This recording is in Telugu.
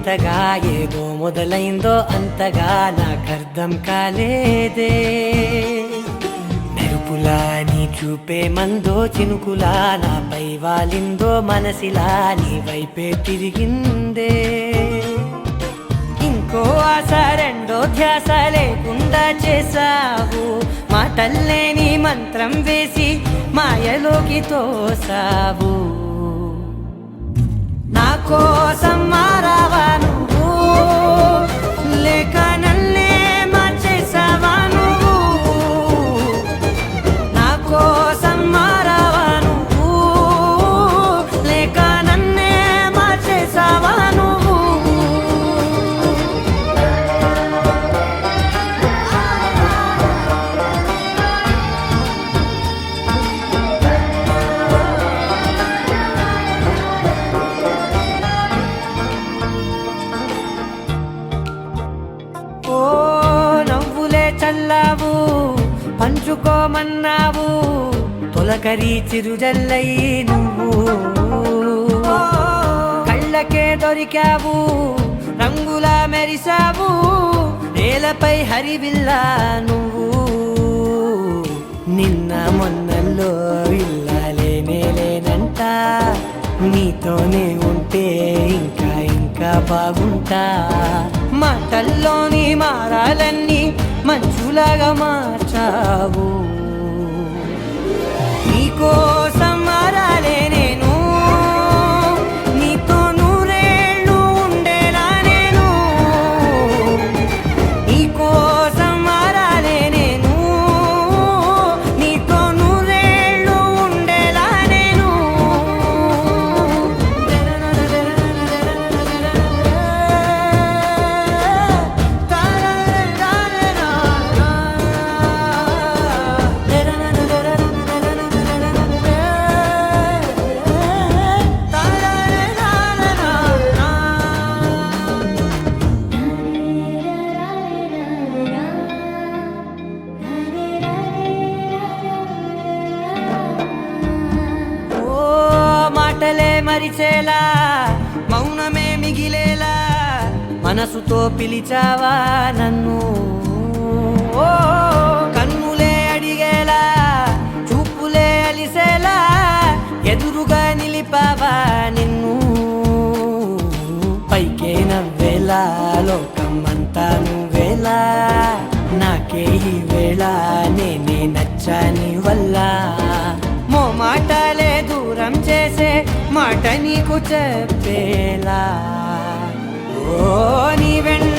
వింతగా ఏదో మొదలైందో అంతగా నాకర్థం కాలేదే. మెరుపులా నీ చూపే మందో చినుకులా నాపై వాలిందో మనసిలా నీ వైపే తిరిగిందే. ఇంకో ఆశ రెండో ధ్యాస లేకుండా చేసావు, మాటల్లే నీ మంత్రం వేసి మాయలోకి తోసావు. నా కోసం మారావా నువ్వు, లేక నన్నే మార్చేసావా నువ్వు? నా కోసం మారావా నువ్వు, లేక నన్నే మార్చేసావా నువ్వు? ఓ నవ్వులే చల్లావు, పంచుకోమన్నావు, తొలకరి చిరుజల్లై నువ్వు. కళ్ళకే దొరికావు, రంగులా మెరిసావు, నేలపై హరివిల్లా నువ్వు. నిన్న మొన్నల్లో ఇల్లాలేనే లేనంట, నీతోనే ఉంటే ఇంకా ఇంకా బాగుంటా. మాటల్లోని మారాలన్నీ మంచులాగా మార్చావు. నీకోసం మారాలే నేను, నీతో నూరేళ్ళు ఉండేలా నేను. నీకోసం మారాలే నేను, నీతో నూరేళ్ళు ఉండేలా నేను. మాటలే మరిచేలా, మౌనమే మిగిలేలా, మనసుతో పిలిచావా నన్ను. ఓ కన్నులే అడిగేలా, చూపులే అలిసేలా, ఎదురుగా నిలిపావా నిన్ను. పైకే నవ్వేలా, లోకమంతా నువ్వేలా, నాకే ఈ వేళ నేనే నచ్చాని వల్ల. మాటలే దూరం చేసే మాట నీకు చెప్పేలా. ఓ నీ వెన్న